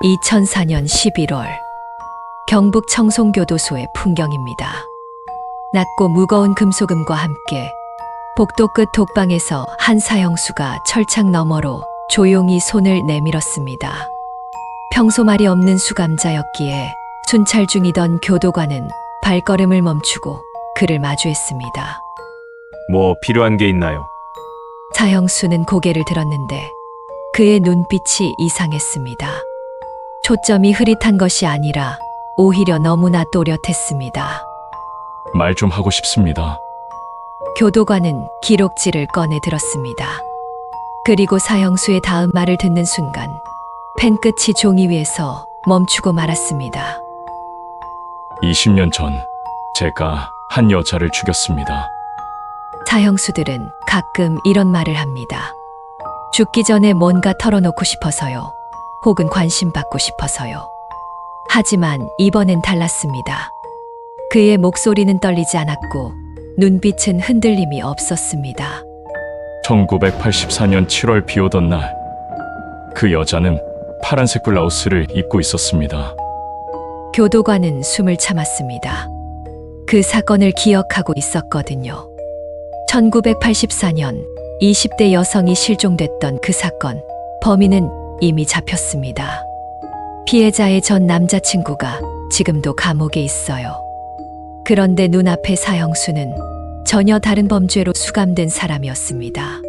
2004년 11월 경북 청송교도소의 풍경입니다. 낮고 무거운 금속음과 함께 복도 끝 독방에서 한 사형수가 철창 너머로 조용히 손을 내밀었습니다. 평소 말이 없는 수감자였기에 순찰 중이던 교도관은 발걸음을 멈추고 그를 마주했습니다. 뭐 필요한 게 있나요? 사형수는 고개를 들었는데 그의 눈빛이 이상했습니다. 초점이 흐릿한 것이 아니라 오히려 너무나 또렷했습니다. 말 좀 하고 싶습니다. 교도관은 기록지를 꺼내 들었습니다. 그리고 사형수의 다음 말을 듣는 순간 펜 끝이 종이 위에서 멈추고 말았습니다. 20년 전 제가 한 여자를 죽였습니다. 사형수들은 가끔 이런 말을 합니다. 죽기 전에 뭔가 털어놓고 싶어서요. 혹은 관심받고 싶어서요. 하지만 이번엔 달랐습니다. 그의 목소리는 떨리지 않았고 눈빛은 흔들림이 없었습니다. 1984년 7월 비 오던 날, 그 여자는 파란색 블라우스를 입고 있었습니다. 교도관은 숨을 참았습니다. 그 사건을 기억하고 있었거든요. 1984년 20대 여성이 실종됐던 그 사건, 범인은 이미 잡혔습니다. 피해자의 전 남자친구가 지금도 감옥에 있어요. 그런데 눈앞의 사형수는 전혀 다른 범죄로 수감된 사람이었습니다.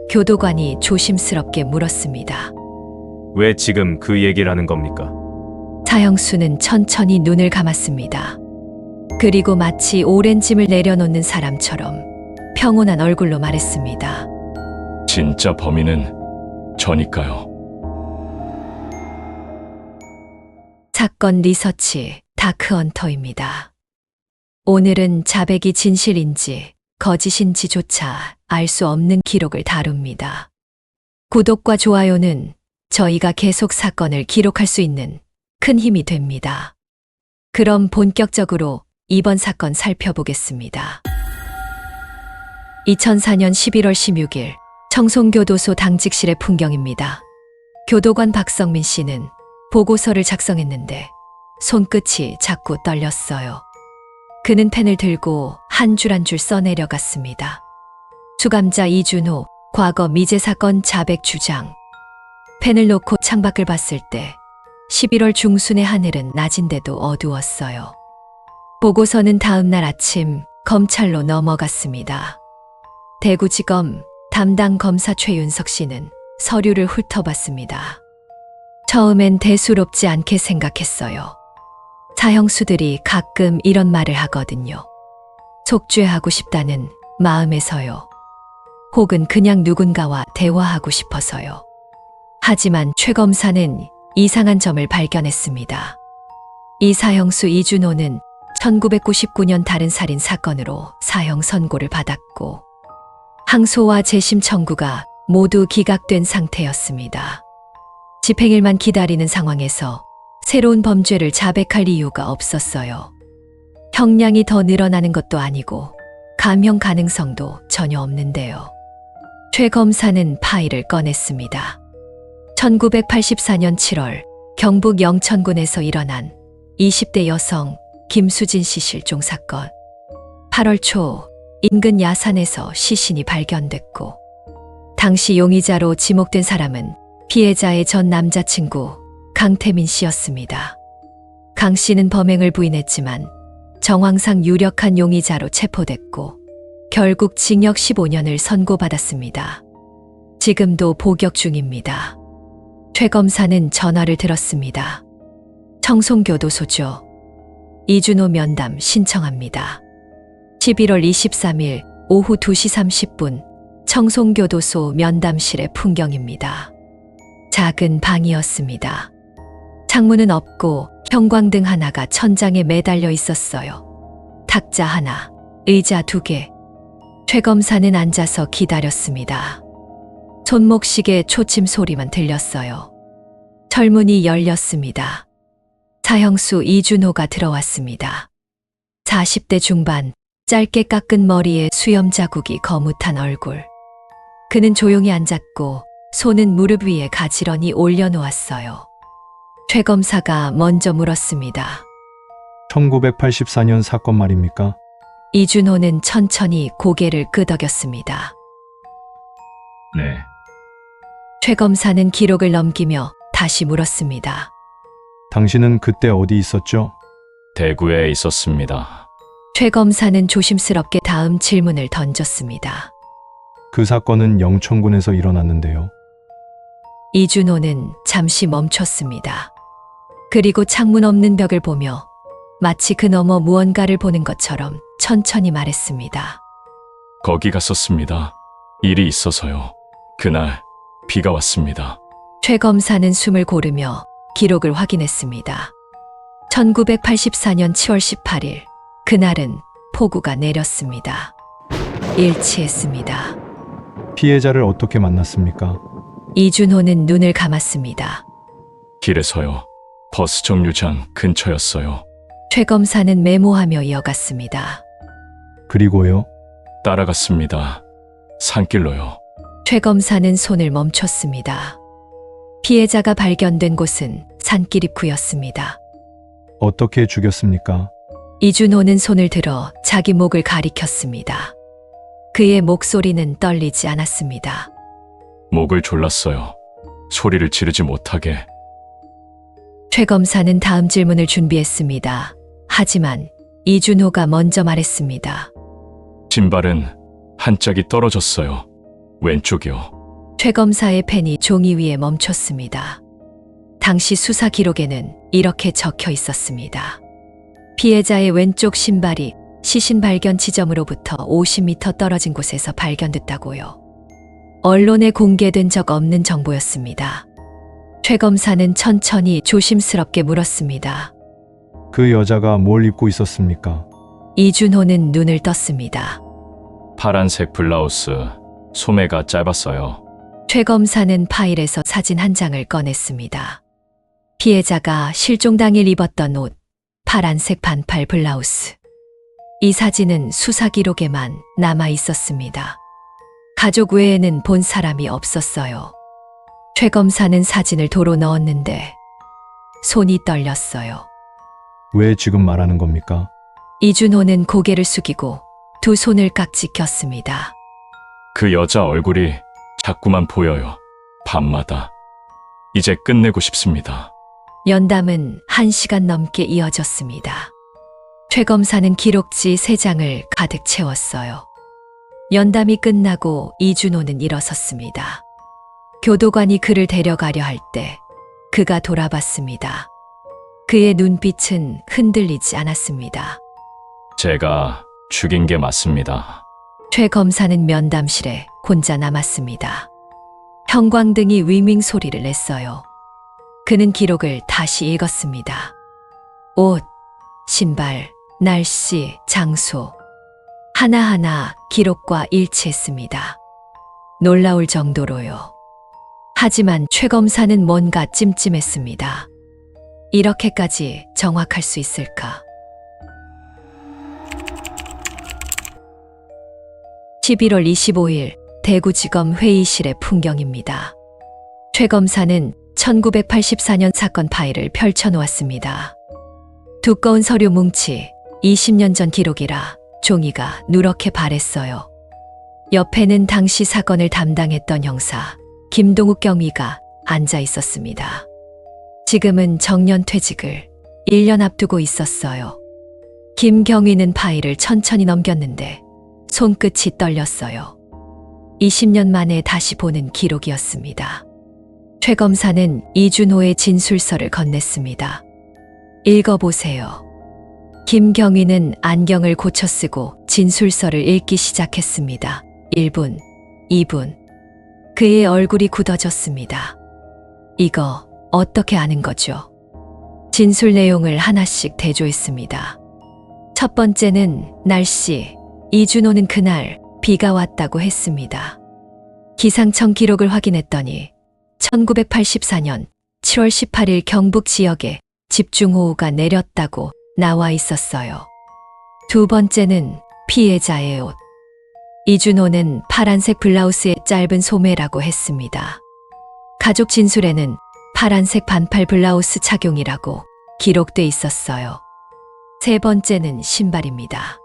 교도관이 조심스럽게 물었습니다. 왜 지금 그 얘기를 하는 겁니까? 사형수는 천천히 눈을 감았습니다. 그리고 마치 오랜 짐을 내려놓는 사람처럼 평온한 얼굴로 말했습니다. 진짜 범인은 저니까요. 사건 리서치 다크헌터입니다. 오늘은 자백이 진실인지 거짓인지조차 알 수 없는 기록을 다룹니다. 구독과 좋아요는 저희가 계속 사건을 기록할 수 있는 큰 힘이 됩니다. 그럼 본격적으로 이번 사건 살펴보겠습니다. 2004년 11월 16일 청송교도소 당직실의 풍경입니다. 교도관 박성민 씨는 보고서를 작성했는데 손끝이 자꾸 떨렸어요. 그는 펜을 들고 한 줄 한 줄 써내려갔습니다. 수감자 이준호, 과거 미제 사건 자백 주장. 펜을 놓고 창밖을 봤을 때 11월 중순의 하늘은 낮인데도 어두웠어요. 보고서는 다음 날 아침 검찰로 넘어갔습니다. 대구지검 담당 검사 최윤석 씨는 서류를 훑어봤습니다. 처음엔 대수롭지 않게 생각했어요. 사형수들이 가끔 이런 말을 하거든요. 속죄하고 싶다는 마음에서요. 혹은 그냥 누군가와 대화하고 싶어서요. 하지만 최 검사는 이상한 점을 발견했습니다. 이 사형수 이준호는 1999년 다른 살인 사건으로 사형 선고를 받았고 항소와 재심 청구가 모두 기각된 상태였습니다. 집행일만 기다리는 상황에서 새로운 범죄를 자백할 이유가 없었어요. 형량이 더 늘어나는 것도 아니고 감형 가능성도 전혀 없는데요. 최 검사는 파일을 꺼냈습니다. 1984년 7월 경북 영천군에서 일어난 20대 여성 김수진 씨 실종 사건. 8월 초 인근 야산에서 시신이 발견됐고 당시 용의자로 지목된 사람은 피해자의 전 남자친구 강태민 씨였습니다. 강 씨는 범행을 부인했지만 정황상 유력한 용의자로 체포됐고 결국 징역 15년을 선고받았습니다. 지금도 복역 중입니다. 최 검사는 전화를 들었습니다. 청송교도소죠. 이준호 면담 신청합니다. 11월 23일 오후 2시 30분 청송교도소 면담실의 풍경입니다. 작은 방이었습니다. 창문은 없고 형광등 하나가 천장에 매달려 있었어요. 탁자 하나, 의자 2개. 최 검사는 앉아서 기다렸습니다. 손목시계 초침 소리만 들렸어요. 철문이 열렸습니다. 사형수 이준호가 들어왔습니다. 40대 중반, 짧게 깎은 머리에 수염 자국이 거뭇한 얼굴. 그는 조용히 앉았고 손은 무릎 위에 가지런히 올려놓았어요. 최 검사가 먼저 물었습니다. 1984년 사건 말입니까? 이준호는 천천히 고개를 끄덕였습니다. 네. 최 검사는 기록을 넘기며 다시 물었습니다. 당신은 그때 어디 있었죠? 대구에 있었습니다. 최 검사는 조심스럽게 다음 질문을 던졌습니다. 그 사건은 영천군에서 일어났는데요. 이준호는 잠시 멈췄습니다. 그리고 창문 없는 벽을 보며 마치 그 너머 무언가를 보는 것처럼 천천히 말했습니다. 거기 갔었습니다. 일이 있어서요. 그날 비가 왔습니다. 최 검사는 숨을 고르며 기록을 확인했습니다. 1984년 7월 18일, 그날은 폭우가 내렸습니다. 일치했습니다. 피해자를 어떻게 만났습니까? 이준호는 눈을 감았습니다. 길에서요. 버스 정류장 근처였어요. 최 검사는 메모하며 이어갔습니다. 그리고요? 따라갔습니다. 산길로요. 최 검사는 손을 멈췄습니다. 피해자가 발견된 곳은 산길 입구였습니다. 어떻게 죽였습니까? 이준호는 손을 들어 자기 목을 가리켰습니다. 그의 목소리는 떨리지 않았습니다. 목을 졸랐어요. 소리를 지르지 못하게. 최 검사는 다음 질문을 준비했습니다. 하지만 이준호가 먼저 말했습니다. 신발은 한 짝이 떨어졌어요. 왼쪽이요. 최 검사의 펜이 종이 위에 멈췄습니다. 당시 수사 기록에는 이렇게 적혀 있었습니다. 피해자의 왼쪽 신발이 시신 발견 지점으로부터 50m 떨어진 곳에서 발견됐다고요. 언론에 공개된 적 없는 정보였습니다. 최 검사는 천천히 조심스럽게 물었습니다. 그 여자가 뭘 입고 있었습니까? 이준호는 눈을 떴습니다. 파란색 블라우스, 소매가 짧았어요. 최 검사는 파일에서 사진 한 장을 꺼냈습니다. 피해자가 실종 당일 입었던 옷, 파란색 반팔 블라우스. 이 사진은 수사 기록에만 남아 있었습니다. 가족 외에는 본 사람이 없었어요. 최 검사는 사진을 도로 넣었는데 손이 떨렸어요. 왜 지금 말하는 겁니까? 이준호는 고개를 숙이고 두 손을 깍지 꼈습니다. 그 여자 얼굴이 자꾸만 보여요. 밤마다. 이제 끝내고 싶습니다. 연담은 1시간 넘게 이어졌습니다. 최 검사는 기록지 3장을 가득 채웠어요. 연담이 끝나고 이준호는 일어섰습니다. 교도관이 그를 데려가려 할 때 그가 돌아봤습니다. 그의 눈빛은 흔들리지 않았습니다. 제가 죽인 게 맞습니다. 최 검사는 면담실에 혼자 남았습니다. 형광등이 윙윙 소리를 냈어요. 그는 기록을 다시 읽었습니다. 옷, 신발, 날씨, 장소. 하나하나 기록과 일치했습니다. 놀라울 정도로요. 하지만 최 검사는 뭔가 찜찜했습니다. 이렇게까지 정확할 수 있을까? 11월 25일 대구지검 회의실의 풍경입니다. 최 검사는 1984년 사건 파일을 펼쳐놓았습니다. 두꺼운 서류 뭉치, 20년 전 기록이라 종이가 누렇게 바랬어요. 옆에는 당시 사건을 담당했던 형사 김동욱 경위가 앉아 있었습니다. 지금은 정년 퇴직을 1년 앞두고 있었어요. 김 경위는 파일을 천천히 넘겼는데 손끝이 떨렸어요. 20년 만에 다시 보는 기록이었습니다. 최 검사는 이준호의 진술서를 건넸습니다. 읽어보세요. 김경위는 안경을 고쳐 쓰고 진술서를 읽기 시작했습니다. 1분, 2분. 그의 얼굴이 굳어졌습니다. 이거 어떻게 아는 거죠? 진술 내용을 하나씩 대조했습니다. 첫 번째는 날씨. 이준호는 그날 비가 왔다고 했습니다. 기상청 기록을 확인했더니 1984년 7월 18일 경북 지역에 집중호우가 내렸다고 나와 있었어요. 두 번째는 피해자의 옷. 이준호는 파란색 블라우스에 짧은 소매라고 했습니다. 가족 진술에는 파란색 반팔 블라우스 착용이라고 기록돼 있었어요. 세 번째는 신발입니다.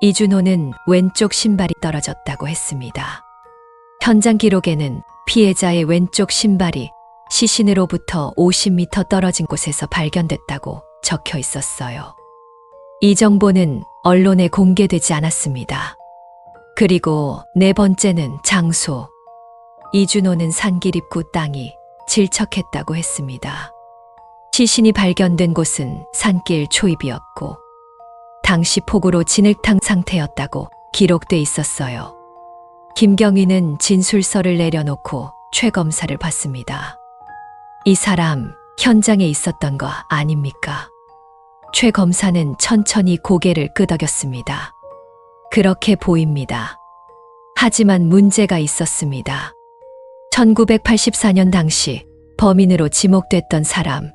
이준호는 왼쪽 신발이 떨어졌다고 했습니다. 현장 기록에는 피해자의 왼쪽 신발이 시신으로부터 50m 떨어진 곳에서 발견됐다고 적혀 있었어요. 이 정보는 언론에 공개되지 않았습니다. 그리고 네 번째는 장소. 이준호는 산길 입구 땅이 질척했다고 했습니다. 시신이 발견된 곳은 산길 초입이었고 당시 폭우로 진흙탕 상태였다고 기록돼 있었어요. 김경희는 진술서를 내려놓고 최 검사를 봤습니다. 이 사람 현장에 있었던 거 아닙니까? 최 검사는 천천히 고개를 끄덕였습니다. 그렇게 보입니다. 하지만 문제가 있었습니다. 1984년 당시 범인으로 지목됐던 사람,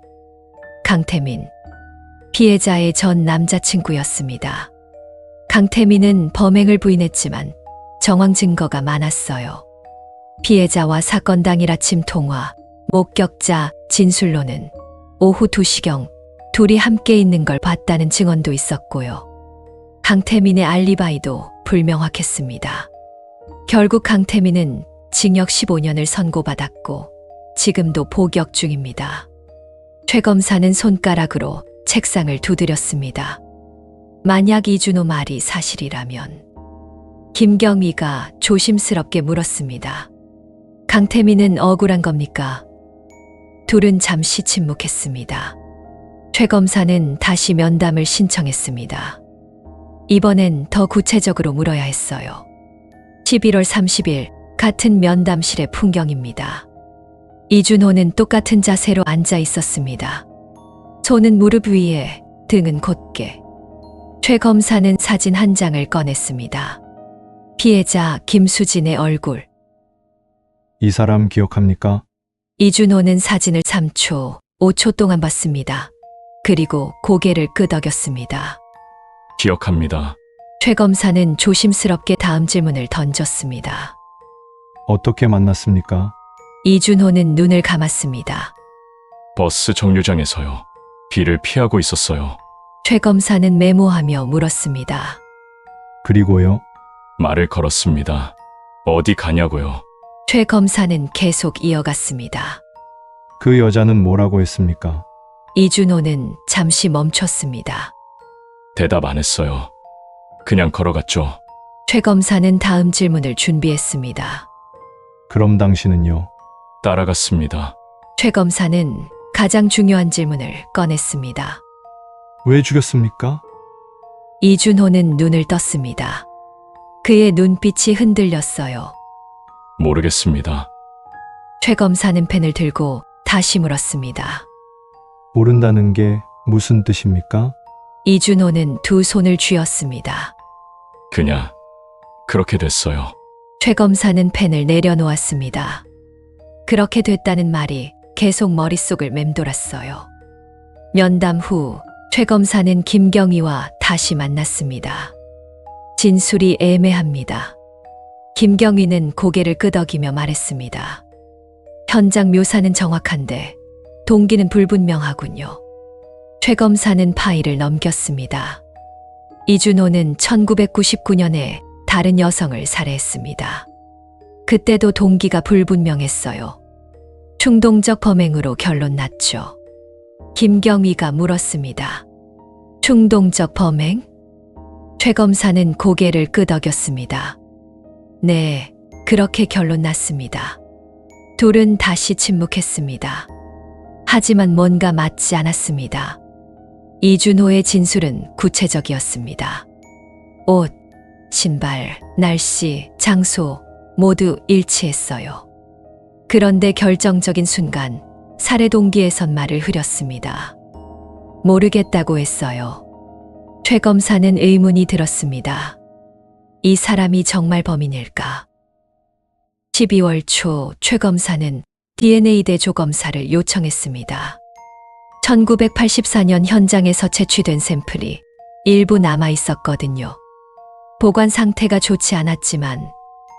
강태민. 피해자의 전 남자친구였습니다. 강태민은 범행을 부인했지만 정황 증거가 많았어요. 피해자와 사건 당일 아침 통화, 목격자 진술로는 오후 2시경 둘이 함께 있는 걸 봤다는 증언도 있었고요. 강태민의 알리바이도 불명확했습니다. 결국 강태민은 징역 15년을 선고받았고 지금도 복역 중입니다. 최 검사는 손가락으로 책상을 두드렸습니다. 만약 이준호 말이 사실이라면 김경희가 조심스럽게 물었습니다. 강태민은 억울한 겁니까? 둘은 잠시 침묵했습니다. 최 검사는 다시 면담을 신청했습니다. 이번엔 더 구체적으로 물어야 했어요. 11월 30일 같은 면담실의 풍경입니다. 이준호는 똑같은 자세로 앉아 있었습니다. 손은 무릎 위에, 등은 곧게. 최 검사는 사진 한 장을 꺼냈습니다. 피해자 김수진의 얼굴. 이 사람 기억합니까? 이준호는 사진을 3초, 5초 동안 봤습니다. 그리고 고개를 끄덕였습니다. 기억합니다. 최 검사는 조심스럽게 다음 질문을 던졌습니다. 어떻게 만났습니까? 이준호는 눈을 감았습니다. 버스 정류장에서요. 비를 피하고 있었어요. 최 검사는 메모하며 물었습니다. 그리고요? 말을 걸었습니다. 어디 가냐고요. 최 검사는 계속 이어갔습니다. 그 여자는 뭐라고 했습니까? 이준호는 잠시 멈췄습니다. 대답 안 했어요. 그냥 걸어갔죠. 최 검사는 다음 질문을 준비했습니다. 그럼 당신은요? 따라갔습니다. 최 검사는 가장 중요한 질문을 꺼냈습니다. 왜 죽였습니까? 이준호는 눈을 떴습니다. 그의 눈빛이 흔들렸어요. 모르겠습니다. 최 검사는 펜을 들고 다시 물었습니다. 모른다는 게 무슨 뜻입니까? 이준호는 두 손을 쥐었습니다. 그냥 그렇게 됐어요. 최 검사는 펜을 내려놓았습니다. 그렇게 됐다는 말이 계속 머릿속을 맴돌았어요. 면담 후 최 검사는 김경희와 다시 만났습니다. 진술이 애매합니다. 김경희는 고개를 끄덕이며 말했습니다. 현장 묘사는 정확한데 동기는 불분명하군요. 최 검사는 파일을 넘겼습니다. 이준호는 1999년에 다른 여성을 살해했습니다. 그때도 동기가 불분명했어요. 충동적 범행으로 결론 났죠. 김경희가 물었습니다. 충동적 범행? 최 검사는 고개를 끄덕였습니다. 네, 그렇게 결론 났습니다. 둘은 다시 침묵했습니다. 하지만 뭔가 맞지 않았습니다. 이준호의 진술은 구체적이었습니다. 옷, 신발, 날씨, 장소 모두 일치했어요. 그런데 결정적인 순간 살해 동기에선 말을 흐렸습니다. 모르겠다고 했어요. 최 검사는 의문이 들었습니다. 이 사람이 정말 범인일까? 12월 초 최 검사는 DNA 대조 검사를 요청했습니다. 1984년 현장에서 채취된 샘플이 일부 남아 있었거든요. 보관 상태가 좋지 않았지만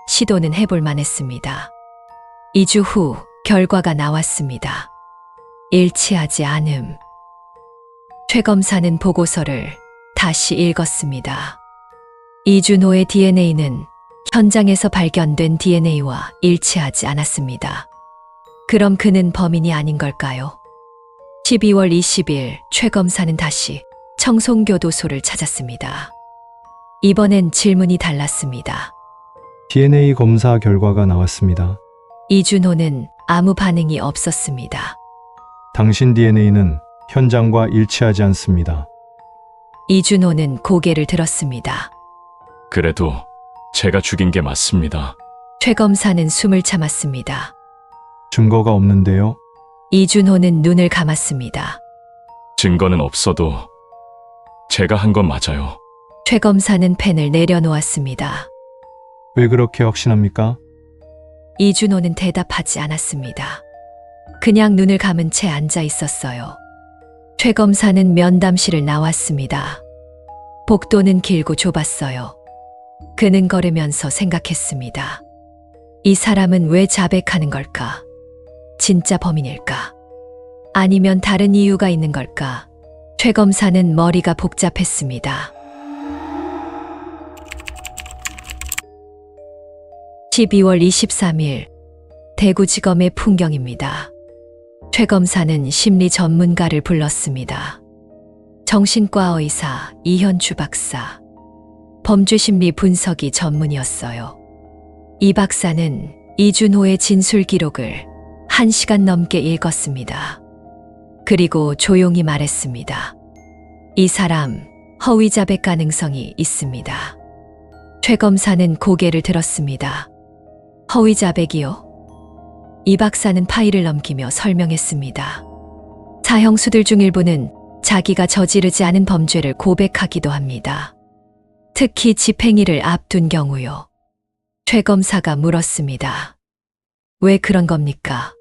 시도는 해볼 만했습니다. 2주 후 결과가 나왔습니다. 일치하지 않음. 최 검사는 보고서를 다시 읽었습니다. 이준호의 DNA는 현장에서 발견된 DNA와 일치하지 않았습니다. 그럼 그는 범인이 아닌 걸까요? 12월 20일 최 검사는 다시 청송교도소를 찾았습니다. 이번엔 질문이 달랐습니다. DNA 검사 결과가 나왔습니다. 이준호는 아무 반응이 없었습니다. 당신 DNA는 현장과 일치하지 않습니다. 이준호는 고개를 들었습니다. 그래도 제가 죽인 게 맞습니다. 최 검사는 숨을 참았습니다. 증거가 없는데요. 이준호는 눈을 감았습니다. 증거는 없어도 제가 한 건 맞아요. 최 검사는 펜을 내려놓았습니다. 왜 그렇게 확신합니까? 이준호는 대답하지 않았습니다. 그냥 눈을 감은 채 앉아 있었어요. 최 검사는 면담실을 나왔습니다. 복도는 길고 좁았어요. 그는 걸으면서 생각했습니다. 이 사람은 왜 자백하는 걸까? 진짜 범인일까? 아니면 다른 이유가 있는 걸까? 최 검사는 머리가 복잡했습니다. 12월 23일 대구지검의 풍경입니다. 최 검사는 심리 전문가를 불렀습니다. 정신과 의사 이현주 박사, 범죄심리 분석이 전문이었어요. 이 박사는 이준호의 진술 기록을 1시간 넘게 읽었습니다. 그리고 조용히 말했습니다. 이 사람 허위 자백 가능성이 있습니다. 최 검사는 고개를 들었습니다. 허위 자백이요? 이 박사는 파일을 넘기며 설명했습니다. 사형수들 중 일부는 자기가 저지르지 않은 범죄를 고백하기도 합니다. 특히 집행일을 앞둔 경우요. 최 검사가 물었습니다. 왜 그런 겁니까?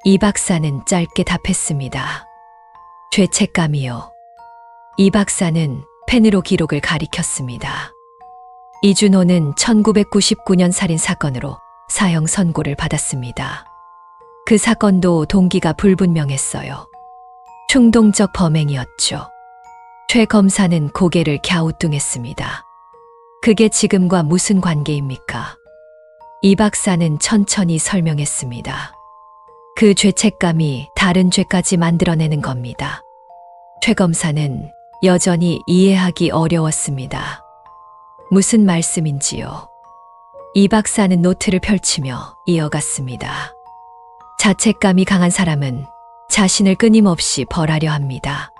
이 박사는 짧게 답했습니다. 죄책감이요. 이 박사는 펜으로 기록을 가리켰습니다. 이준호는 1999년 살인 사건으로 사형 선고를 받았습니다. 그 사건도 동기가 불분명했어요. 충동적 범행이었죠. 최 검사는 고개를 갸우뚱했습니다. 그게 지금과 무슨 관계입니까? 이 박사는 천천히 설명했습니다. 그 죄책감이 다른 죄까지 만들어내는 겁니다. 최 검사는 여전히 이해하기 어려웠습니다. 무슨 말씀인지요? 이 박사는 노트를 펼치며 이어갔습니다. 자책감이 강한 사람은 자신을 끊임없이 벌하려 합니다.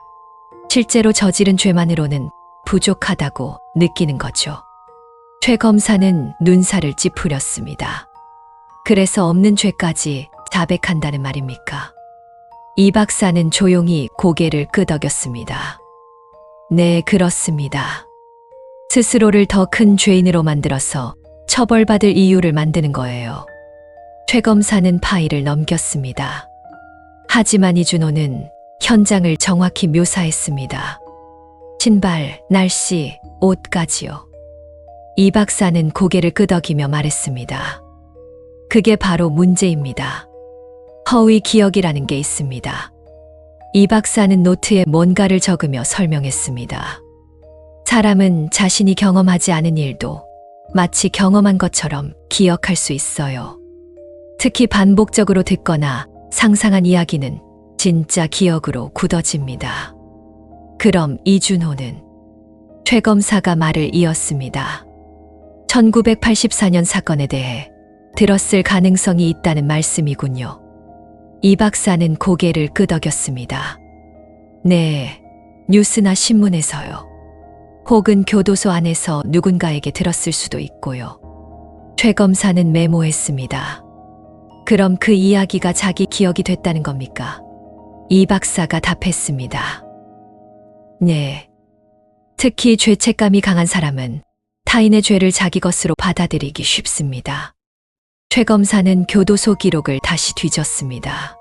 실제로 저지른 죄만으로는 부족하다고 느끼는 거죠. 최 검사는 눈살을 찌푸렸습니다. 그래서 없는 죄까지 자백한다는 말입니까? 이 박사는 조용히 고개를 끄덕였습니다. 네, 그렇습니다. 스스로를 더 큰 죄인으로 만들어서 처벌받을 이유를 만드는 거예요. 최 검사는 파일을 넘겼습니다. 하지만 이준호는 현장을 정확히 묘사했습니다. 신발, 날씨, 옷까지요. 이 박사는 고개를 끄덕이며 말했습니다. 그게 바로 문제입니다. 허위 기억이라는 게 있습니다. 이 박사는 노트에 뭔가를 적으며 설명했습니다. 사람은 자신이 경험하지 않은 일도 마치 경험한 것처럼 기억할 수 있어요. 특히 반복적으로 듣거나 상상한 이야기는 진짜 기억으로 굳어집니다. 그럼 이준호는? 최 검사가 말을 이었습니다. 1984년 사건에 대해 들었을 가능성이 있다는 말씀이군요. 이 박사는 고개를 끄덕였습니다. 네, 뉴스나 신문에서요. 혹은 교도소 안에서 누군가에게 들었을 수도 있고요. 최 검사는 메모했습니다. 그럼 그 이야기가 자기 기억이 됐다는 겁니까? 이 박사가 답했습니다. 네. 특히 죄책감이 강한 사람은 타인의 죄를 자기 것으로 받아들이기 쉽습니다. 최 검사는 교도소 기록을 다시 뒤졌습니다.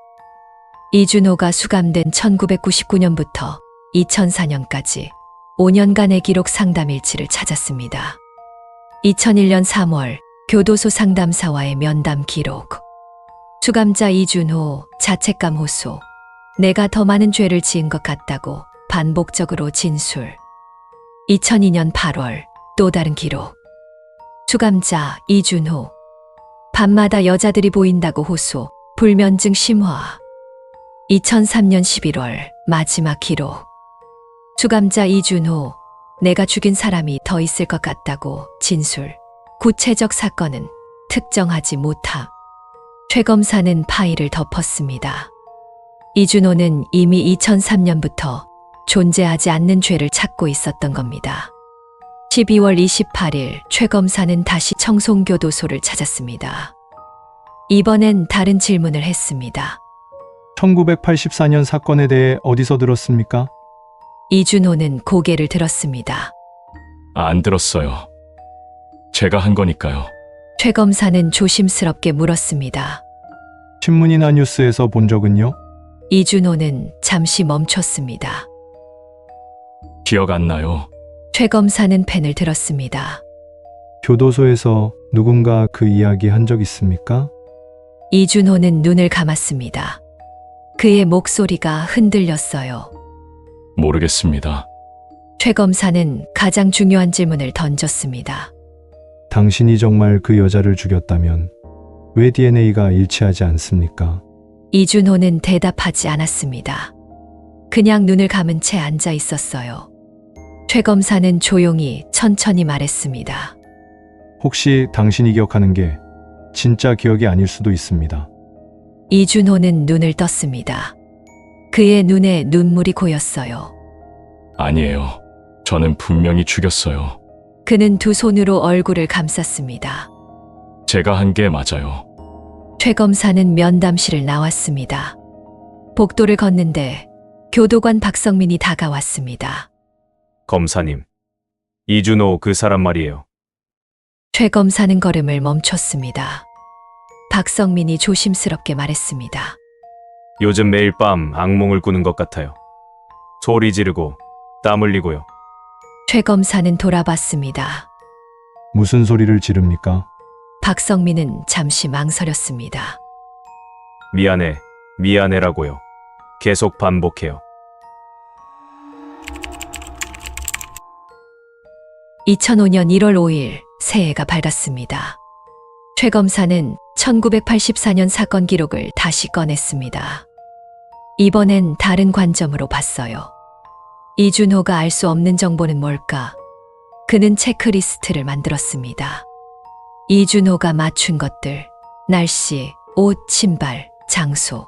이준호가 수감된 1999년부터 2004년까지 5년간의 기록 상담 일지를 찾았습니다. 2001년 3월 교도소 상담사와의 면담 기록, 수감자 이준호 자책감 호소, 내가 더 많은 죄를 지은 것 같다고 반복적으로 진술. 2002년 8월 또 다른 기록. 수감자 이준호. 밤마다 여자들이 보인다고 호소. 불면증 심화. 2003년 11월 마지막 기록. 수감자 이준호. 내가 죽인 사람이 더 있을 것 같다고 진술. 구체적 사건은 특정하지 못함. 최 검사는 파일을 덮었습니다. 이준호는 이미 2003년부터 존재하지 않는 죄를 찾고 있었던 겁니다. 12월 28일 최 검사는 다시 청송교도소를 찾았습니다. 이번엔 다른 질문을 했습니다. 1984년 사건에 대해 어디서 들었습니까? 이준호는 고개를 들었습니다. 안 들었어요. 제가 한 거니까요. 최 검사는 조심스럽게 물었습니다. 신문이나 뉴스에서 본 적은요? 이준호는 잠시 멈췄습니다. 기억 안 나요. 최 검사는 펜을 들었습니다. 교도소에서 누군가 그 이야기 한 적 있습니까? 이준호는 눈을 감았습니다. 그의 목소리가 흔들렸어요. 모르겠습니다. 최 검사는 가장 중요한 질문을 던졌습니다. 당신이 정말 그 여자를 죽였다면 왜 DNA가 일치하지 않습니까? 이준호는 대답하지 않았습니다. 그냥 눈을 감은 채 앉아 있었어요. 최 검사는 조용히 천천히 말했습니다. 혹시 당신이 기억하는 게 진짜 기억이 아닐 수도 있습니다. 이준호는 눈을 떴습니다. 그의 눈에 눈물이 고였어요. 아니에요. 저는 분명히 죽였어요. 그는 두 손으로 얼굴을 감쌌습니다. 제가 한 게 맞아요. 최 검사는 면담실을 나왔습니다. 복도를 걷는데 교도관 박성민이 다가왔습니다. 검사님. 이준호 그 사람 말이에요. 최 검사는 걸음을 멈췄습니다. 박성민이 조심스럽게 말했습니다. 요즘 매일 밤 악몽을 꾸는 것 같아요. 소리 지르고 땀 흘리고요. 최 검사는 돌아봤습니다. 무슨 소리를 지릅니까? 박성민은 잠시 망설였습니다. 미안해, 미안해라고요. 계속 반복해요. 2005년 1월 5일 새해가 밝았습니다. 최 검사는 1984년 사건 기록을 다시 꺼냈습니다. 이번엔 다른 관점으로 봤어요. 이준호가 알 수 없는 정보는 뭘까? 그는 체크리스트를 만들었습니다. 이준호가 맞춘 것들, 날씨, 옷, 신발, 장소.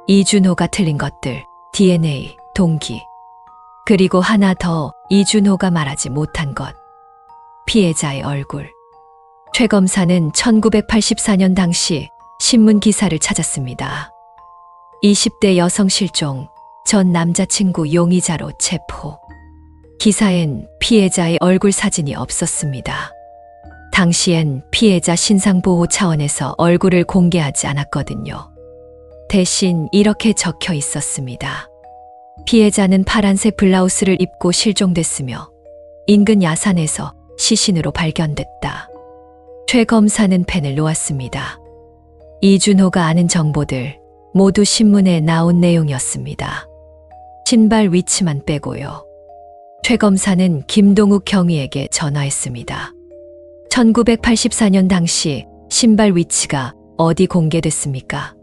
이준호가 틀린 것들, DNA, 동기. 그리고 하나 더, 이준호가 말하지 못한 것. 피해자의 얼굴. 최 검사는 1984년 당시 신문 기사를 찾았습니다. 20대 여성 실종, 전 남자친구 용의자로 체포. 기사엔 피해자의 얼굴 사진이 없었습니다. 당시엔 피해자 신상보호 차원에서 얼굴을 공개하지 않았거든요. 대신 이렇게 적혀 있었습니다. 피해자는 파란색 블라우스를 입고 실종됐으며 인근 야산에서 시신으로 발견됐다. 최 검사는 펜을 놓았습니다. 이준호가 아는 정보들 모두 신문에 나온 내용이었습니다. 신발 위치만 빼고요. 최 검사는 김동욱 경위에게 전화했습니다. 1984년 당시 신발 위치가 어디 공개됐습니까?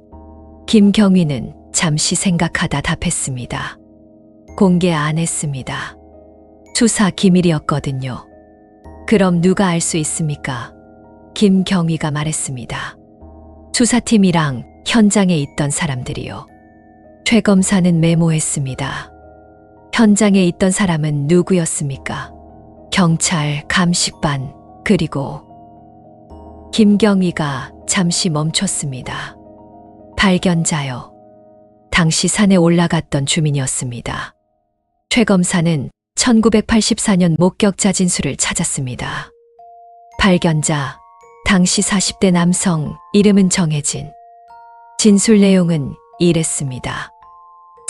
김 경위는 잠시 생각하다 답했습니다. 공개 안 했습니다. 수사 기밀이었거든요. 그럼 누가 알 수 있습니까? 김 경위가 말했습니다. 수사팀이랑 현장에 있던 사람들이요. 최 검사는 메모했습니다. 현장에 있던 사람은 누구였습니까? 경찰, 감식반, 그리고 김경위가 잠시 멈췄습니다. 발견자요. 당시 산에 올라갔던 주민이었습니다. 최 검사는 1984년 목격자 진술을 찾았습니다. 발견자, 당시 40대 남성, 이름은 정혜진. 진술 내용은 이랬습니다.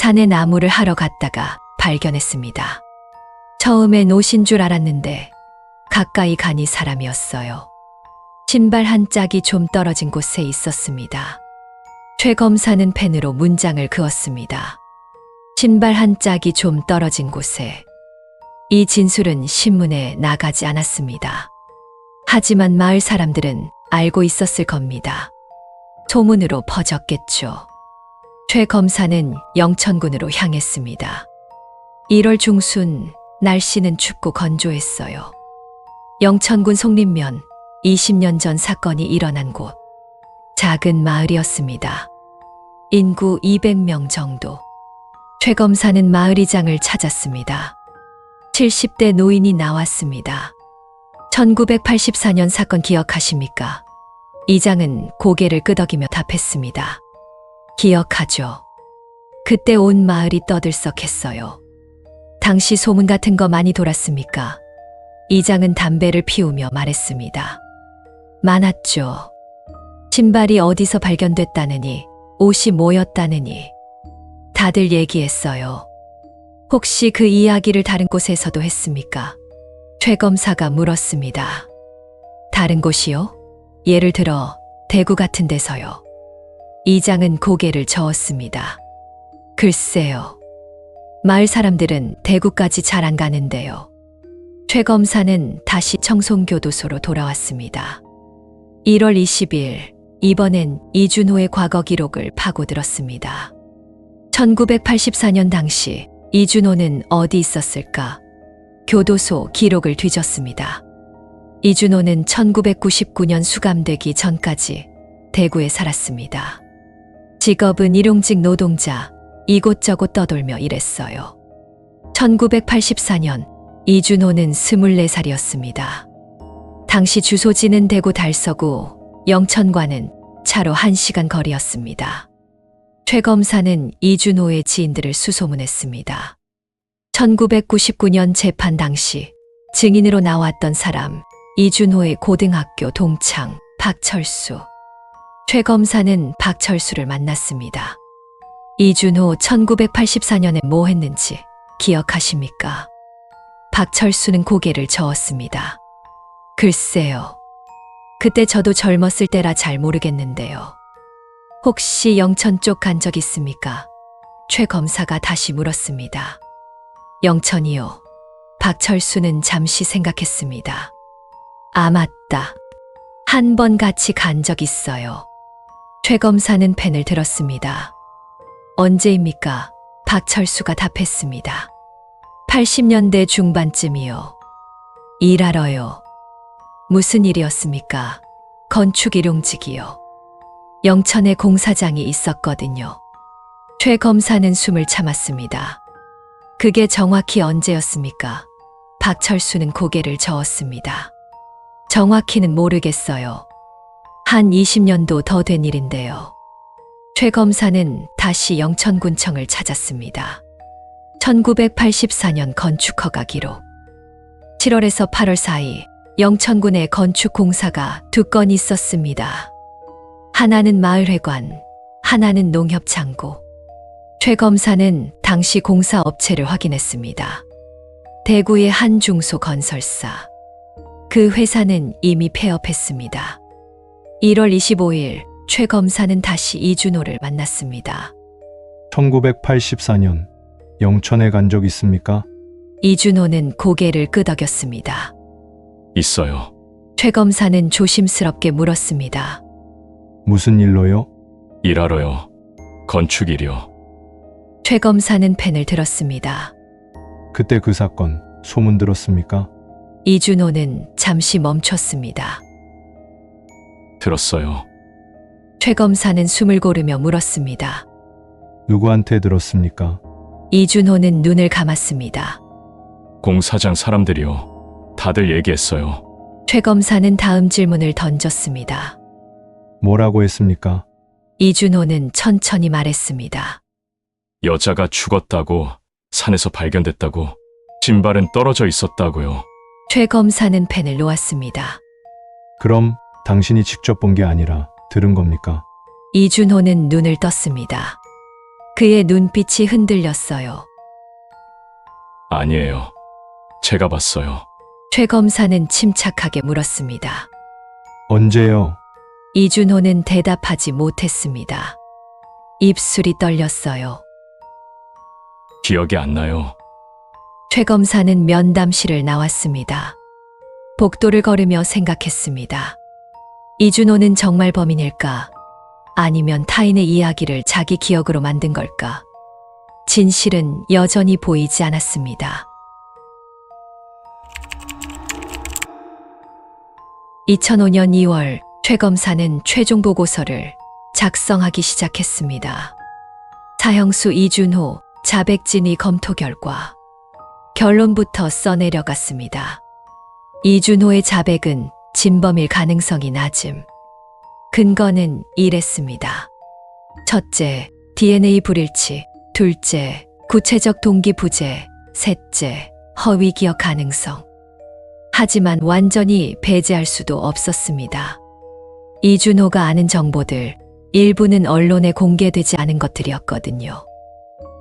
산에 나무를 하러 갔다가 발견했습니다. 처음엔 옷인 줄 알았는데 가까이 가니 사람이었어요. 신발 한 짝이 좀 떨어진 곳에 있었습니다. 최 검사는 펜으로 문장을 그었습니다. 신발 한 짝이 좀 떨어진 곳에. 이 진술은 신문에 나가지 않았습니다. 하지만 마을 사람들은 알고 있었을 겁니다. 소문으로 퍼졌겠죠. 최 검사는 영천군으로 향했습니다. 1월 중순, 날씨는 춥고 건조했어요. 영천군 송림면, 20년 전 사건이 일어난 곳. 작은 마을이었습니다. 인구 200명 정도. 최 검사는 마을이장을 찾았습니다. 70대 노인이 나왔습니다. 1984년 사건 기억하십니까? 이장은 고개를 끄덕이며 답했습니다. 기억하죠. 그때 온 마을이 떠들썩했어요. 당시 소문 같은 거 많이 돌았습니까? 이장은 담배를 피우며 말했습니다. 많았죠. 신발이 어디서 발견됐다느니, 옷이 뭐였다느니. 다들 얘기했어요. 혹시 그 이야기를 다른 곳에서도 했습니까? 최 검사가 물었습니다. 다른 곳이요? 예를 들어 대구 같은 데서요. 이장은 고개를 저었습니다. 글쎄요. 마을 사람들은 대구까지 잘 안 가는데요. 최 검사는 다시 청송교도소로 돌아왔습니다. 1월 20일, 이번엔 이준호의 과거 기록을 파고들었습니다. 1984년 당시 이준호는 어디 있었을까? 교도소 기록을 뒤졌습니다. 이준호는 1999년 수감되기 전까지 대구에 살았습니다. 직업은 일용직 노동자, 이곳저곳 떠돌며 일했어요. 1984년 이준호는 24살이었습니다. 당시 주소지는 대구 달서구, 영천과는 차로 1시간 거리였습니다. 최 검사는 이준호의 지인들을 수소문했습니다. 1999년 재판 당시 증인으로 나왔던 사람, 이준호의 고등학교 동창 박철수. 최 검사는 박철수를 만났습니다. 이준호 1984년에 뭐 했는지 기억하십니까? 박철수는 고개를 저었습니다. 글쎄요. 그때 저도 젊었을 때라 잘 모르겠는데요. 혹시 영천 쪽 간 적 있습니까? 최 검사가 다시 물었습니다. 영천이요. 박철수는 잠시 생각했습니다. 아, 맞다. 한 번 같이 간 적 있어요. 최 검사는 펜을 들었습니다. 언제입니까? 박철수가 답했습니다. 80년대 중반쯤이요. 일하러요. 무슨 일이었습니까? 건축 일용직이요. 영천에 공사장이 있었거든요. 최 검사는 숨을 참았습니다. 그게 정확히 언제였습니까? 박철수는 고개를 저었습니다. 정확히는 모르겠어요. 한 20년도 더 된 일인데요. 최 검사는 다시 영천군청을 찾았습니다. 1984년 건축 허가 기록. 7월에서 8월 사이 영천군에 건축 공사가 2건 있었습니다. 하나는 마을회관, 하나는 농협창고. 최 검사는 당시 공사 업체를 확인했습니다. 대구의 한 중소건설사. 그 회사는 이미 폐업했습니다. 1월 25일 최 검사는 다시 이준호를 만났습니다. 1984년 영천에 간 적 있습니까? 이준호는 고개를 끄덕였습니다. 있어요. 최 검사는 조심스럽게 물었습니다. 무슨 일로요? 일하러요. 건축 일이요. 최 검사는 펜을 들었습니다. 그때 그 사건 소문 들었습니까? 이준호는 잠시 멈췄습니다. 들었어요. 최 검사는 숨을 고르며 물었습니다. 누구한테 들었습니까? 이준호는 눈을 감았습니다. 공사장 사람들이요. 다들 얘기했어요. 최 검사는 다음 질문을 던졌습니다. 뭐라고 했습니까? 이준호는 천천히 말했습니다. 여자가 죽었다고, 산에서 발견됐다고, 신발은 떨어져 있었다고요. 최 검사는 펜을 놓았습니다. 그럼 당신이 직접 본 게 아니라 들은 겁니까? 이준호는 눈을 떴습니다. 그의 눈빛이 흔들렸어요. 아니에요. 제가 봤어요. 최 검사는 침착하게 물었습니다. 언제요? 이준호는 대답하지 못했습니다. 입술이 떨렸어요. 기억이 안 나요. 최 검사는 면담실을 나왔습니다. 복도를 걸으며 생각했습니다. 이준호는 정말 범인일까? 아니면 타인의 이야기를 자기 기억으로 만든 걸까? 진실은 여전히 보이지 않았습니다. 2005년 2월 최 검사는 최종 보고서를 작성하기 시작했습니다. 사형수 이준호, 자백진의 검토 결과 결론부터 써내려갔습니다. 이준호의 자백은 진범일 가능성이 낮음. 근거는 이랬습니다. 첫째, DNA 불일치. 둘째, 구체적 동기 부재. 셋째, 허위 기억 가능성. 하지만 완전히 배제할 수도 없었습니다. 이준호가 아는 정보들, 일부는 언론에 공개되지 않은 것들이었거든요.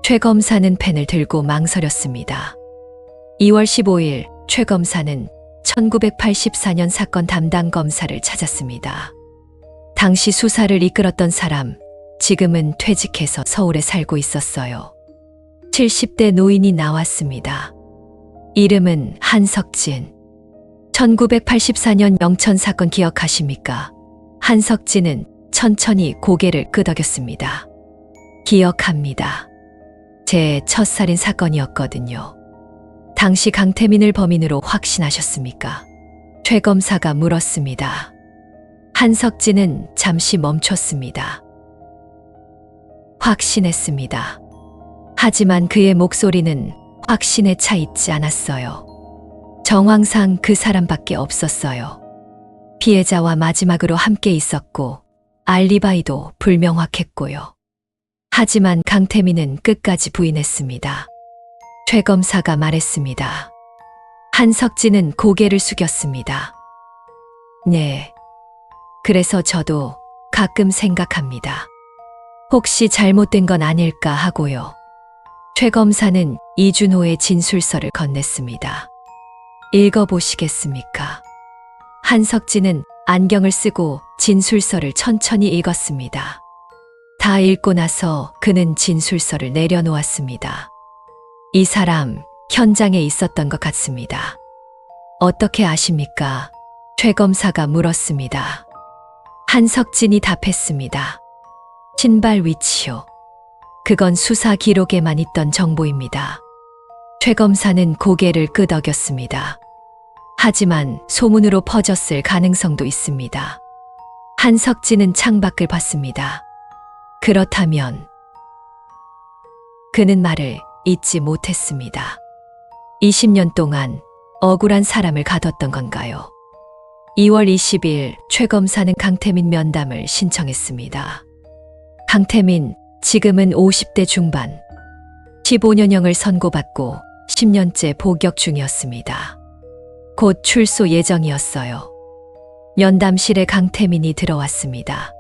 최 검사는 펜을 들고 망설였습니다. 2월 15일 최 검사는 1984년 사건 담당 검사를 찾았습니다. 당시 수사를 이끌었던 사람, 지금은 퇴직해서 서울에 살고 있었어요. 70대 노인이 나왔습니다. 이름은 한석진. 1984년 영천 사건 기억하십니까? 한석진은 천천히 고개를 끄덕였습니다. 기억합니다. 제 첫 살인 사건이었거든요. 당시 강태민을 범인으로 확신하셨습니까? 최 검사가 물었습니다. 한석진은 잠시 멈췄습니다. 확신했습니다. 하지만 그의 목소리는 확신에 차 있지 않았어요. 정황상 그 사람밖에 없었어요. 피해자와 마지막으로 함께 있었고 알리바이도 불명확했고요. 하지만 강태민은 끝까지 부인했습니다. 최 검사가 말했습니다. 한석진은 고개를 숙였습니다. 네. 그래서 저도 가끔 생각합니다. 혹시 잘못된 건 아닐까 하고요. 최 검사는 이준호의 진술서를 건넸습니다. 읽어보시겠습니까? 한석진은 안경을 쓰고 진술서를 천천히 읽었습니다. 다 읽고 나서 그는 진술서를 내려놓았습니다. 이 사람 현장에 있었던 것 같습니다. 어떻게 아십니까? 최 검사가 물었습니다. 한석진이 답했습니다. 신발 위치요. 그건 수사 기록에만 있던 정보입니다. 최 검사는 고개를 끄덕였습니다. 하지만 소문으로 퍼졌을 가능성도 있습니다. 한석진은 창밖을 봤습니다. 그렇다면 그는 말을 잊지 못했습니다. 20년 동안 억울한 사람을 가뒀던 건가요? 2월 20일 최 검사는 강태민 면담을 신청했습니다. 강태민, 지금은 50대 중반, 15년형을 선고받고 10년째 복역 중이었습니다. 곧 출소 예정이었어요. 면담실에 강태민이 들어왔습니다.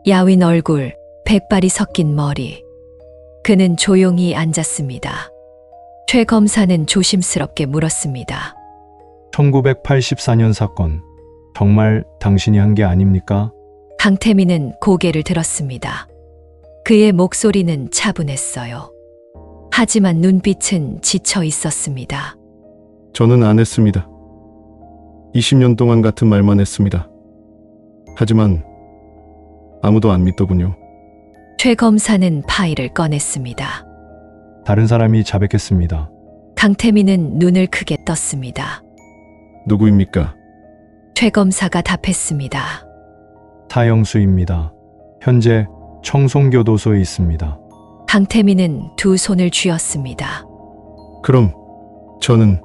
야윈 얼굴, 백발이 섞인 머리. 그는 조용히 앉았습니다. 최 검사는 조심스럽게 물었습니다. 1984년 사건, 정말 당신이 한 게 아닙니까? 강태민은 고개를 들었습니다. 그의 목소리는 차분했어요. 하지만 눈빛은 지쳐 있었습니다. 저는 안 했습니다. 20년 동안 같은 말만 했습니다. 하지만 아무도 안 믿더군요. 최 검사는 파일을 꺼냈습니다. 다른 사람이 자백했습니다. 강태민은 눈을 크게 떴습니다. 누구입니까? 최 검사가 답했습니다. 사형수입니다. 현재 청송교도소에 있습니다. 강태민은 두 손을 쥐었습니다. 그럼 저는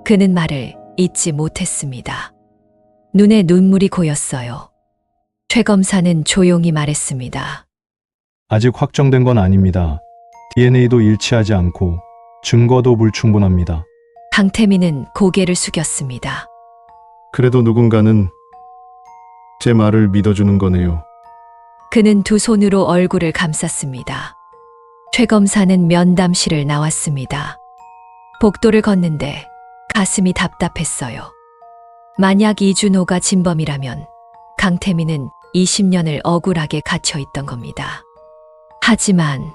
그는 말을 잊지 못했습니다. 눈에 눈물이 고였어요. 최 검사는 조용히 말했습니다. 아직 확정된 건 아닙니다. DNA도 일치하지 않고 증거도 불충분합니다. 강태민은 고개를 숙였습니다. 그래도 누군가는 제 말을 믿어주는 거네요. 그는 두 손으로 얼굴을 감쌌습니다. 최 검사는 면담실을 나왔습니다. 복도를 걷는데 가슴이 답답했어요. 만약 이준호가 진범이라면 강태민은 20년을 억울하게 갇혀 있던 겁니다. 하지만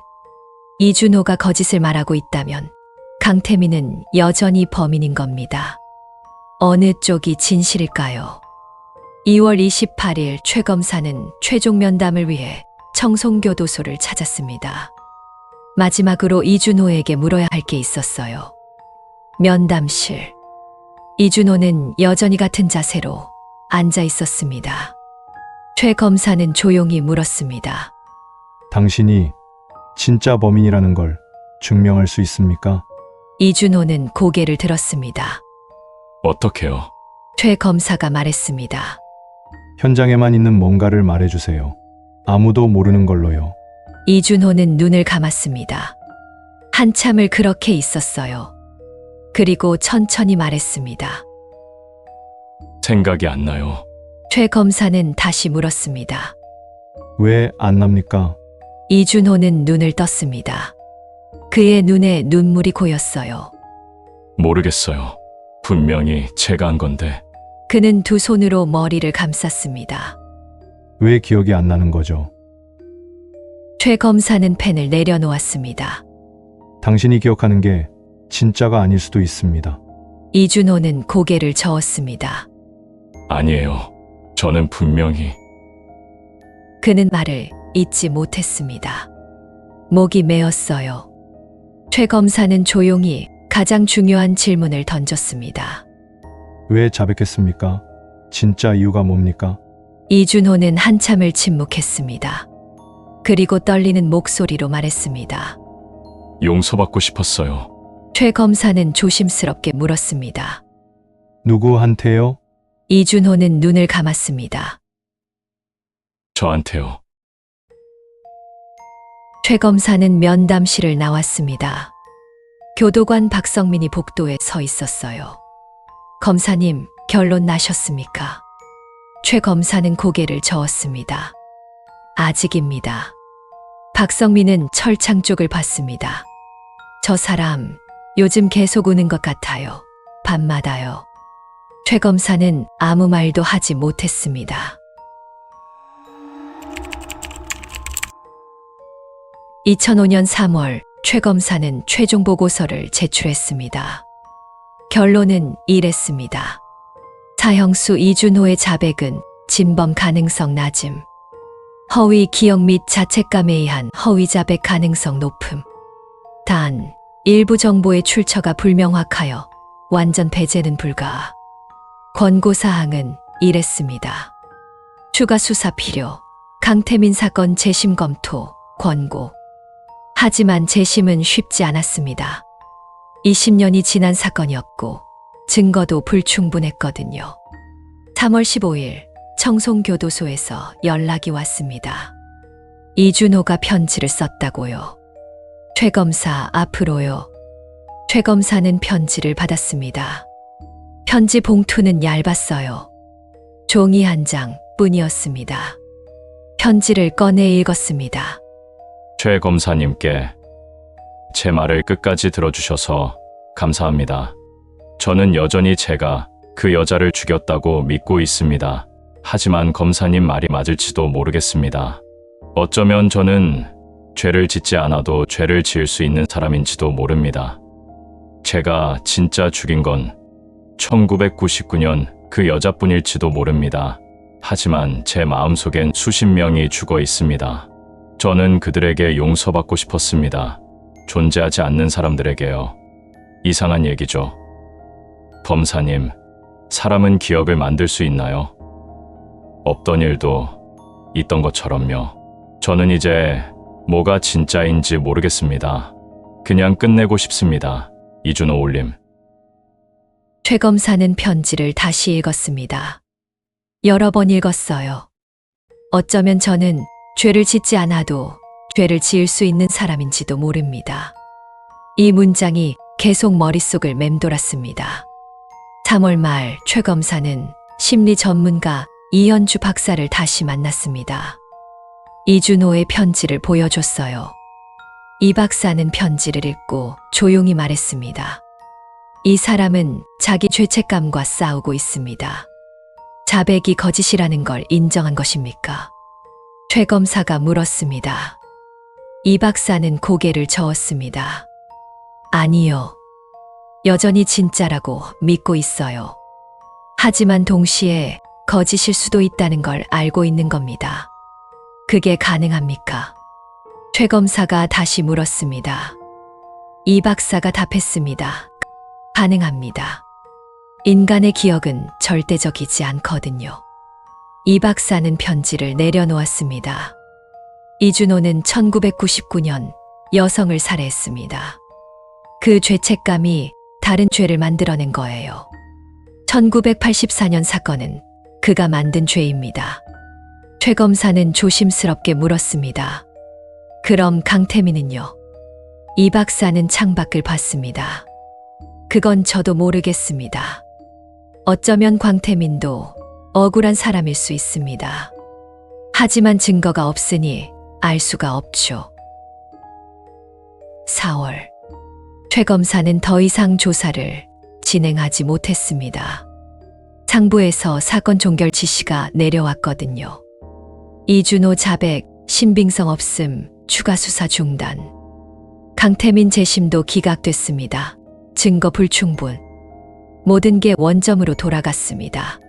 이준호가 거짓을 말하고 있다면 강태민은 여전히 범인인 겁니다. 어느 쪽이 진실일까요? 2월 28일 최 검사는 최종 면담을 위해 청송교도소를 찾았습니다. 마지막으로 이준호에게 물어야 할 게 있었어요. 면담실. 이준호는 여전히 같은 자세로 앉아 있었습니다. 최 검사는 조용히 물었습니다. 당신이 진짜 범인이라는 걸 증명할 수 있습니까? 이준호는 고개를 들었습니다. 어떻게요? 최 검사가 말했습니다. 현장에만 있는 뭔가를 말해주세요. 아무도 모르는 걸로요. 이준호는 눈을 감았습니다. 한참을 그렇게 있었어요. 그리고 천천히 말했습니다. 생각이 안 나요. 최 검사는 다시 물었습니다. 왜 안 납니까? 이준호는 눈을 떴습니다. 그의 눈에 눈물이 고였어요. 모르겠어요. 분명히 제가 한 건데. 그는 두 손으로 머리를 감쌌습니다. 왜 기억이 안 나는 거죠? 최 검사는 펜을 내려놓았습니다. 당신이 기억하는 게 진짜가 아닐 수도 있습니다. 이준호는 고개를 저었습니다. 아니에요. 저는 분명히 그는 말을 잇지 못했습니다. 목이 메었어요. 최 검사는 조용히 가장 중요한 질문을 던졌습니다. 왜 자백했습니까? 진짜 이유가 뭡니까? 이준호는 한참을 침묵했습니다. 그리고 떨리는 목소리로 말했습니다. 용서받고 싶었어요. 최 검사는 조심스럽게 물었습니다. 누구한테요? 이준호는 눈을 감았습니다. 저한테요. 최 검사는 면담실을 나왔습니다. 교도관 박성민이 복도에 서 있었어요. 검사님, 결론 나셨습니까? 최 검사는 고개를 저었습니다. 아직입니다. 박성민은 철창 쪽을 봤습니다. 저 사람, 요즘 계속 우는 것 같아요. 밤마다요. 최 검사는 아무 말도 하지 못했습니다. 2005년 3월 최 검사는 최종 보고서를 제출했습니다. 결론은 이랬습니다. 사형수 이준호의 자백은 진범 가능성 낮음. 허위 기억 및 자책감에 의한 허위 자백 가능성 높음. 단, 일부 정보의 출처가 불명확하여 완전 배제는 불가. 권고사항은 이랬습니다. 추가 수사 필요. 강태민 사건 재심 검토, 권고. 하지만 재심은 쉽지 않았습니다. 20년이 지난 사건이었고 증거도 불충분했거든요. 3월 15일 청송교도소에서 연락이 왔습니다. 이준호가 편지를 썼다고요. 최 검사 앞으로요. 최 검사는 편지를 받았습니다. 편지 봉투는 얇았어요. 종이 한 장 뿐이었습니다. 편지를 꺼내 읽었습니다. 최 검사님께 제 말을 끝까지 들어주셔서 감사합니다. 저는 여전히 제가 그 여자를 죽였다고 믿고 있습니다. 하지만 검사님 말이 맞을지도 모르겠습니다. 어쩌면 저는 죄를 짓지 않아도 죄를 지을 수 있는 사람인지도 모릅니다. 제가 진짜 죽인 건 1999년 그 여자뿐일지도 모릅니다. 하지만 제 마음속엔 수십 명이 죽어 있습니다. 저는 그들에게 용서받고 싶었습니다. 존재하지 않는 사람들에게요. 이상한 얘기죠. 검사님, 사람은 기억을 만들 수 있나요? 없던 일도 있던 것처럼요. 저는 이제 뭐가 진짜인지 모르겠습니다. 그냥 끝내고 싶습니다. 이준호 올림. 최 검사는 편지를 다시 읽었습니다. 여러 번 읽었어요. 어쩌면 저는 죄를 짓지 않아도 죄를 지을 수 있는 사람인지도 모릅니다. 이 문장이 계속 머릿속을 맴돌았습니다. 3월 말 최 검사는 심리 전문가 이현주 박사를 다시 만났습니다. 이준호의 편지를 보여줬어요. 이 박사는 편지를 읽고 조용히 말했습니다. 이 사람은 자기 죄책감과 싸우고 있습니다. 자백이 거짓이라는 걸 인정한 것입니까? 최 검사가 물었습니다. 이 박사는 고개를 저었습니다. 아니요. 여전히 진짜라고 믿고 있어요. 하지만 동시에 거짓일 수도 있다는 걸 알고 있는 겁니다. 그게 가능합니까? 최 검사가 다시 물었습니다. 이 박사가 답했습니다. 가능합니다. 인간의 기억은 절대적이지 않거든요. 이 박사는 편지를 내려놓았습니다. 이준호는 1999년 여성을 살해했습니다. 그 죄책감이 다른 죄를 만들어낸 거예요. 1984년 사건은 그가 만든 죄입니다. 최 검사는 조심스럽게 물었습니다. 그럼 강태민은요? 이 박사는 창밖을 봤습니다. 그건 저도 모르겠습니다. 어쩌면 광태민도 억울한 사람일 수 있습니다. 하지만 증거가 없으니 알 수가 없죠. 4월. 최 검사는 더 이상 조사를 진행하지 못했습니다. 상부에서 사건 종결 지시가 내려왔거든요. 이준호 자백, 신빙성 없음, 추가 수사 중단. 강태민 재심도 기각됐습니다. 증거 불충분. 모든 게 원점으로 돌아갔습니다.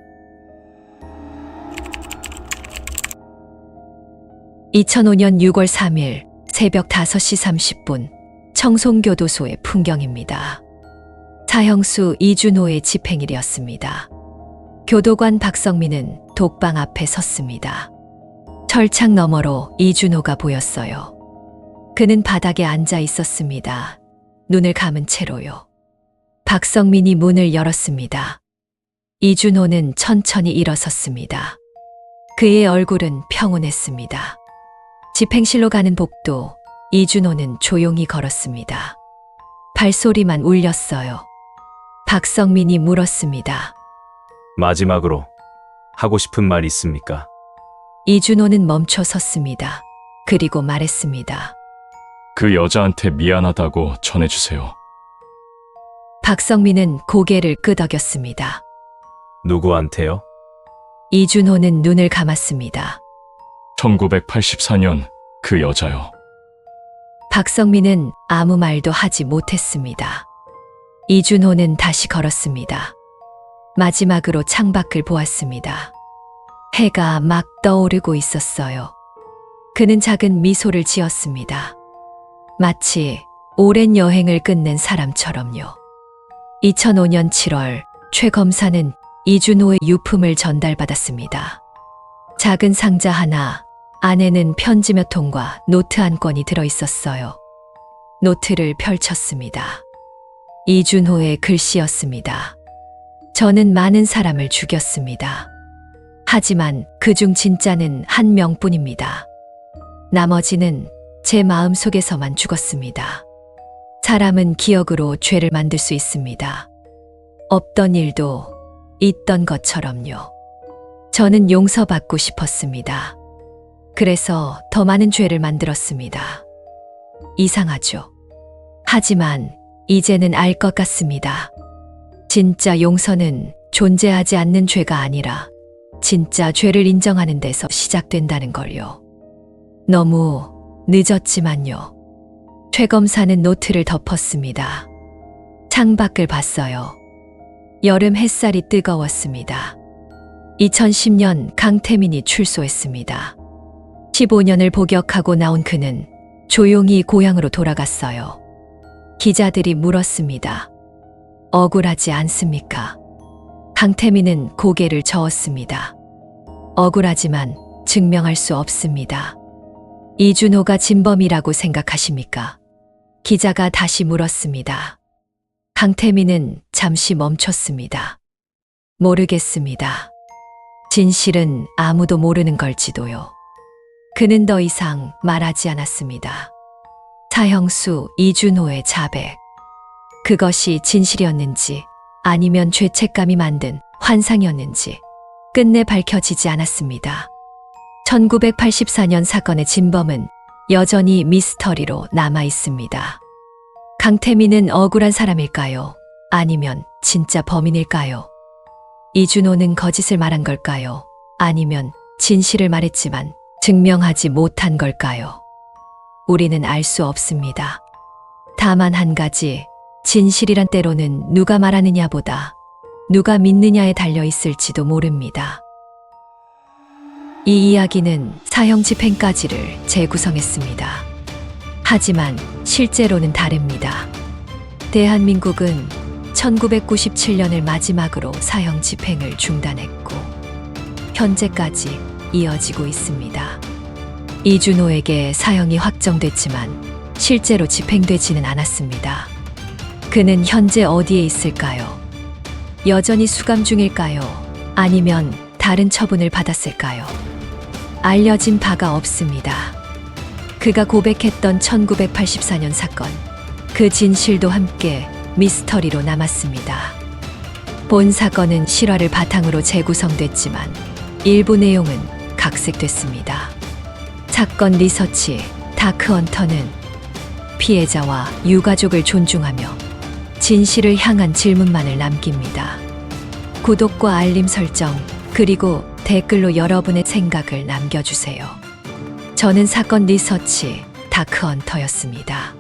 2005년 6월 3일 새벽 5시 30분 청송교도소의 풍경입니다. 사형수 이준호의 집행일이었습니다. 교도관 박성민은 독방 앞에 섰습니다. 철창 너머로 이준호가 보였어요. 그는 바닥에 앉아 있었습니다. 눈을 감은 채로요. 박성민이 문을 열었습니다. 이준호는 천천히 일어섰습니다. 그의 얼굴은 평온했습니다. 집행실로 가는 복도, 이준호는 조용히 걸었습니다. 발소리만 울렸어요. 박성민이 물었습니다. 마지막으로 하고 싶은 말 있습니까? 이준호는 멈춰 섰습니다. 그리고 말했습니다. 그 여자한테 미안하다고 전해주세요. 박성민은 고개를 끄덕였습니다. 누구한테요? 이준호는 눈을 감았습니다. 1984년 그 여자요. 박성민은 아무 말도 하지 못했습니다. 이준호는 다시 걸었습니다. 마지막으로 창밖을 보았습니다. 해가 막 떠오르고 있었어요. 그는 작은 미소를 지었습니다. 마치 오랜 여행을 끝낸 사람처럼요. 2005년 7월 최 검사는 이준호의 유품을 전달받았습니다. 작은 상자 하나, 안에는 편지 몇 통과 노트 한 건이 들어있었어요. 노트를 펼쳤습니다. 이준호의 글씨였습니다. 저는 많은 사람을 죽였습니다. 하지만 그중 진짜는 한 명뿐입니다. 나머지는 제 마음속에서만 죽었습니다. 사람은 기억으로 죄를 만들 수 있습니다. 없던 일도 있던 것처럼요. 저는 용서받고 싶었습니다. 그래서 더 많은 죄를 만들었습니다. 이상하죠? 하지만 이제는 알 것 같습니다. 진짜 용서는 존재하지 않는 죄가 아니라 진짜 죄를 인정하는 데서 시작된다는 걸요. 너무 늦었지만요. 최 검사는 노트를 덮었습니다. 창밖을 봤어요. 여름 햇살이 뜨거웠습니다. 2010년 강태민이 출소했습니다. 15년을 복역하고 나온 그는 조용히 고향으로 돌아갔어요. 기자들이 물었습니다. 억울하지 않습니까? 강태민은 고개를 저었습니다. 억울하지만 증명할 수 없습니다. 이준호가 진범이라고 생각하십니까? 기자가 다시 물었습니다. 강태민은 잠시 멈췄습니다. 모르겠습니다. 진실은 아무도 모르는 걸지도요. 그는 더 이상 말하지 않았습니다. 사형수 이준호의 자백. 그것이 진실이었는지 아니면 죄책감이 만든 환상이었는지 끝내 밝혀지지 않았습니다. 1984년 사건의 진범은 여전히 미스터리로 남아 있습니다. 강태민은 억울한 사람일까요? 아니면 진짜 범인일까요? 이준호는 거짓을 말한 걸까요? 아니면 진실을 말했지만 증명하지 못한 걸까요? 우리는 알 수 없습니다. 다만 한 가지, 진실이란 때로는 누가 말하느냐보다 누가 믿느냐에 달려 있을지도 모릅니다. 이 이야기는 사형 집행까지를 재구성했습니다. 하지만 실제로는 다릅니다. 대한민국은 1997년을 마지막으로 사형 집행을 중단했고 현재까지 이어지고 있습니다. 이준호에게 사형이 확정됐지만 실제로 집행되지는 않았습니다. 그는 현재 어디에 있을까요? 여전히 수감 중일까요? 아니면 다른 처분을 받았을까요? 알려진 바가 없습니다. 그가 고백했던 1984년 사건, 그 진실도 함께 미스터리로 남았습니다. 본 사건은 실화를 바탕으로 재구성됐지만 일부 내용은 각색됐습니다. 사건 리서치 다크헌터는 피해자와 유가족을 존중하며 진실을 향한 질문만을 남깁니다. 구독과 알림 설정, 그리고 댓글로 여러분의 생각을 남겨주세요. 저는 사건 리서치 다크헌터였습니다.